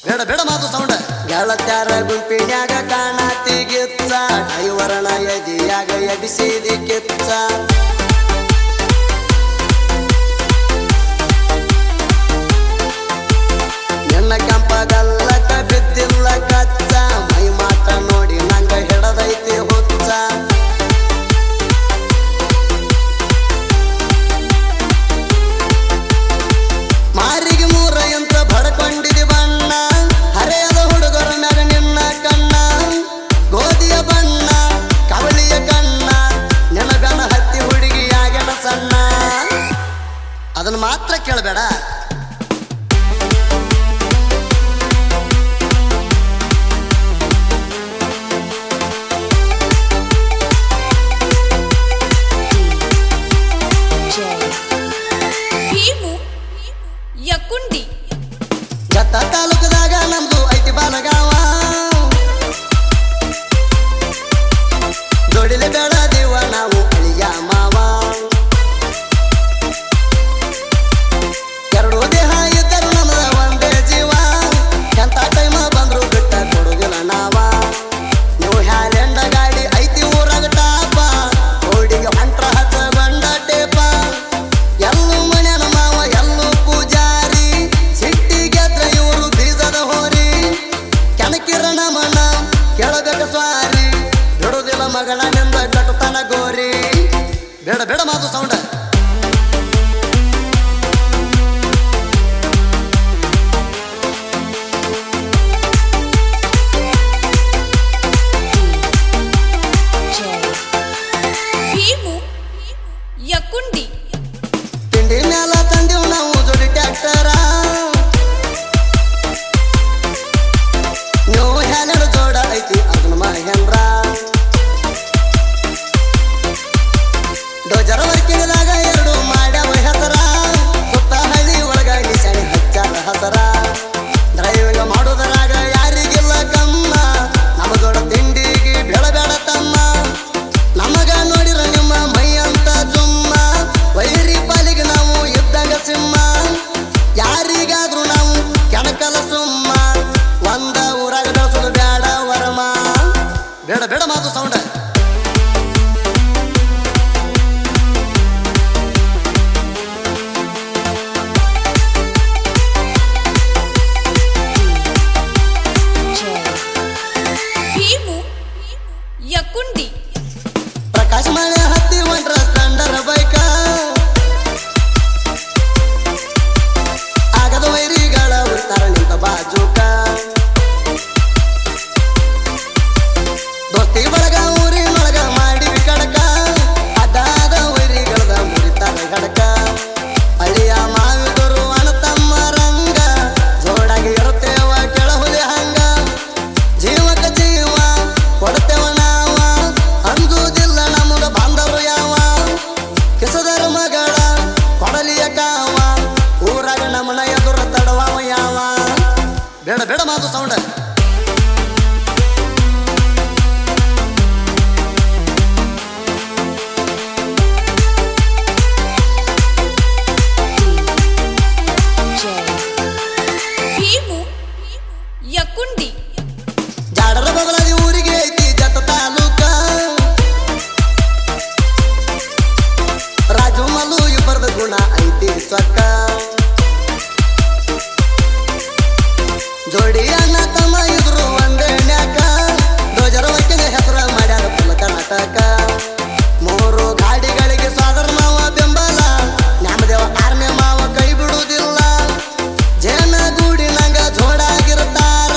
ಬೇಡ ಬೇಡ ಮಾತು ಸೌಂಡ ಗೆಳತ್ಯಾರ ಗುಂಪಿನ್ಯಾಗ ಕಾಣತಿ ಗಿಚ್ಚ ಐವರಣ ಎದಿಯಾಗ ಎಬಿಸಿದಿ ಕಿಚ್ಚ ನಿನ್ನ ಕೆಂಪಗಲ್ಲಕ ಬಿದ್ದಿಲ್ಲ ಕಚ್ಚ ಮೈ ಮಾಟ ನೋಡಿ ನಂಗ ಹಿಡದೈತಿ ಹುಚ್ಚ ಮಾರಿಗೆ ಮೂರ ಎಂತ ಬಡ್ಕೊಂಡಿದಿ ಬಣ್ಣ ಹರೆಯದ ಹುಡುಗರ ಮ್ಯಾಗ ನಿನ್ನ ಕಣ್ಣ ಗೋಧಿಯ ಬಣ್ಣ ಕವಳಿಯ ಕಣ್ಣ ನೆನಗಣ ಹತ್ತಿ ಹುಡುಗಿಯಾಗೆನ ಸಣ್ಣ ಅದನ್ನ ಮಾತ್ರ ಕೇಳಬೇಡ ಜತ್ತ ತಾಲೂಕದಾಗ ನಮ್ದು ಐತಿ ಬಾಲಗಾವ ಜೋಡಿಲೆ ಬೇಡ ದೇವ ನಾವು ಅಳಿಯ ಮಾವ ಎರಡು ದೇಹ ಇದ್ದರು ನಮ್ದ ಒಂದೇ ಜೀವ ಎಂತ ಟೈಮ ಬಂದ್ರು ಬಿಟ್ಟ ಕೊಡುದಿಲ್ಲ ನಾವ ನೀವು ಹ್ಯಾಲೆಂಡ ಗಾಡಿ ಐತಿ ಊರಾಗ ಟಾಪ ರೋಡಿಗೆ ಹೊಂಟ್ರ ಹಚ್ಚ ಬಂಡ ಟೇಪ ಎಲ್ಲೂ ಮನ್ಯಾನ ಮಾವ ಎಲ್ಲೂ ಪೂಜಾರಿ ಸಿಟ್ಟಿಗೆದ್ರ ಇವರು ಬೀಜದ ಹೋರಿ ಕೆಣಕಿರಣ ಮನ ಕೆಳಬೇಕ ಸ್ವಾರಿ ಬಿಡುದಿಲ್ಲ ಮಗಳ ನಿಂದ ಕಟ್ಟುತ್ತಾನ ಗೋರಿ ಬೇಡ ಬೇಡ ಮಾತು ಸೌಂಡ ತಿಂಡಿ ಮ್ಯಾಲ ತಂದೆವು ನಾವು ಜೋಡಿ ಟ್ಯಾಕ್ಟರ ನೀವು ಹ್ಯಾಲೆಡು ಜೋಡ ಐತಿ ಅದನ್ನ ಮಹೇಂದ್ರ ಡೋಜರ ವರ್ಕಿದಾಗ ಎರಡು ಮಾಡ್ಯಾವ ಹೆಸರ ಸುತ್ತ ಹಳ್ಳಿ ಒಳಗ ನಿಶಾಣಿ ಹಚ್ಚಾರ ಹಸರ ಡ್ರೈವಿಂಗ್ ಮಾಡೋದರಾಗ ಯಾರಿಗಿಲ್ಲ ಕಮ್ಮ ನಮ್ಮ ಜೋಡ ತಿಂಡಿಗೆ ಬೇಡ ಬೇಡ ತಮ್ಮ ನಮಗ ನೋಡಿರ ನಿಮ್ಮ ಮೈ ಅಂತ ಜುಮ್ಮ ವೈರಿ ಪಾಲಿಗೆ ನಾವು ಇದ್ದಾಗ ಸಿಂಹ ಯಾರಿಗಾದ್ರೂ ನಾವು ಕೆಣಕಲ ಸುಮ್ಮ ಒಂದ ಊರಾಗ ಬೆಳೆಸೋದು ಬೇಡ ವರಮ ಬೇಡ ಬೇಡ ಮಾತು ಸೌಂಡ ಪ್ರಕಾಶ್ ಮನೆ ಹತ್ತಿ ಒಂಟ್ರ ಸ್ಪೆಂಡರ್ ಬೈಕ ಆಗದ ವೈರಿಗಳ ಉತ್ತರ ನಿಂತ ಬಾಜೂಕ ದೋಸ್ತಿ ಬಳಗ ಊರಿನೊಳಗ ಮಾಡಿವಿ ಕಡಕ ಅದಾದ ವೈರಿಗಳದ ಮುರಿತಾರ ಗಡಕ ಅಳಿಯ ಮಾವಿದರು ಅಣ ತಮ್ಮ ರಂಗ ಜೋಡಾಗಿ ಇರುತ್ತೇವ ಕೆಳಹುಲಿ ಹಂಗ ಜೀವಕ ಜೀವ ಕೊಡ್ತೇವ ನಾವ ಅಂಜುವುದಿಲ್ಲ ನಮಗ ಬಾಂಧವರು ಯಾವ ಕಿಸದರ ಮಗಳ ಕೊಡಲಿಯ ಕಾವ ಊರಾಗ ನಮ್ಮನ ಎದುರ ತಡವಾವ ಯಾವ ಬೇಡ ಬೇಡ ಮಾತು ಸೌಂಡ ಜಾಡರ ಬದಲಾದಿ ಊರಿಗೆ ಐತಿ ಜತ್ತ ತಾಲೂಕ ರಾಜು ಮಲ್ಲು ಇಬ್ಬರದ ಗುಣ ಐತಿ ಸೊಕ್ಕ ಜೋಡಿ ಅಣ್ಣ ತಮ್ಮ ಇದ್ರು ಒಂದೇ ನ್ಯಾಕ ಡೋಜರ ವಕ್ಕಿನ ಹೆಸರ ಮಾಡ್ಯಾರ ಫುಲ್ ಕರ್ನಾಟಕ ಮೂರು ಗಾಡಿಗಳಿಗೆ ಸಾದರ ಮಾವ ಬೆಂಬಲ ನ್ಯಾಮದೇವ ಆರ್ಮೆ ಮಾವ ಕೈ ಬಿಡುವುದಿಲ್ಲ ಜೇನ ಗೂಡಿ ನಂಗ ಜೋಡಾಗಿರ್ತಾರ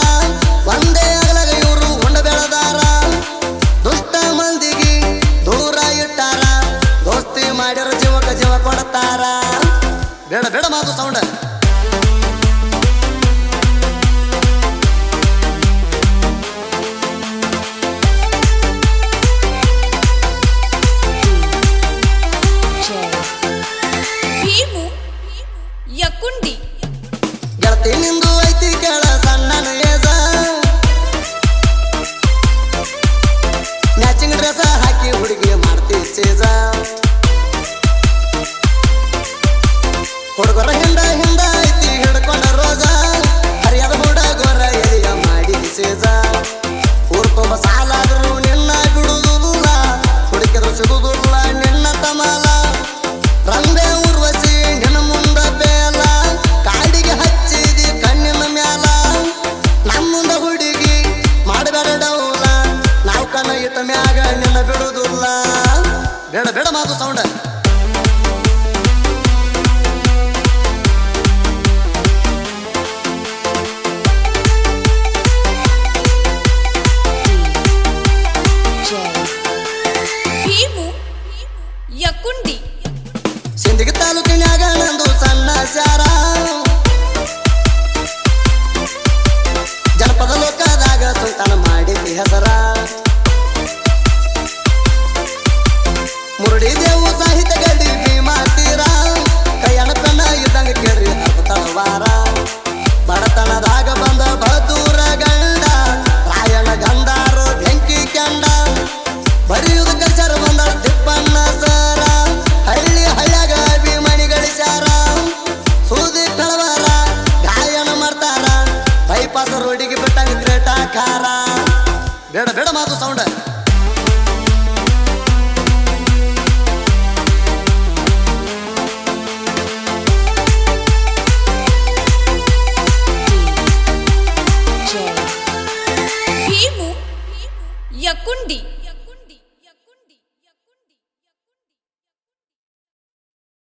ಒಂದೇ ಅಗಲಾಗ ಇವರು ಉಂಡ ಬೆಳೆದಾರ ದುಷ್ಟ ಮಂದಿಗೆ ದೂರ ಇಟ್ಟಾರ ದೋಸ್ತಿ ಮಾಡ್ಯಾರ ಜೀವಕ ಜೀವ ಕೊಡ್ತಾರ ಬೇಡ ಬೇಡ ಮಾತು ಸೌಂಡ ಬೇಡ ಮಾತು ಸೌಂಡ್ ಯಕುಂಡಿ ಸಿಂದಗಿ ತಾಲೂಕಿನ್ಯಾಗ ನಂದು ಸಣ್ಣ ಶಾರ ಜನಪದ ಲೋಕದಾಗ ಸುಲ್ತಾನ ಮಾಡಿದ್ದಿ ಹೆಸರ ಮುರುಡಿ ದೇವು ಸಾಹಿತ್ಯ ಗಡಿ ಭೀಮಾ ತೀರ ಕೈಯಣ ಪೆನ್ನ ಇದ್ದಂಗ ಕೇಳ್ರಿ ಹತ್ತು ತಳವಾರ ಬಡತನದಾಗ ಬಂದ ಬದೂರ ಗಂಡ ರಾಯಣ ಗಂಧಾರು ಬೆಂಕಿ ಕೆಂಡ ಬರೆಯುವುದು ಕಲ್ಚರ್ ಬಂದ ತಿಪ್ಪಣ್ಣ ಸರ ಹಳ್ಳಿ ಹಳ್ಳ್ಯಾಗ ಅಭಿಮಾನಿ ಗಳಿಸ್ಯಾರ ಸೂದಿ ತಳವಾರ ಗಾಯನ ಮಾಡ್ತಾರ ಬೈಪಾಸ್ ರೋಡಿಗೆ ಬಿಟ್ಟಂಗ ಕ್ರೇಟಾಕಾರ ಬೇಡ ಬೇಡ ಮಾತು ಸೌಂಡ್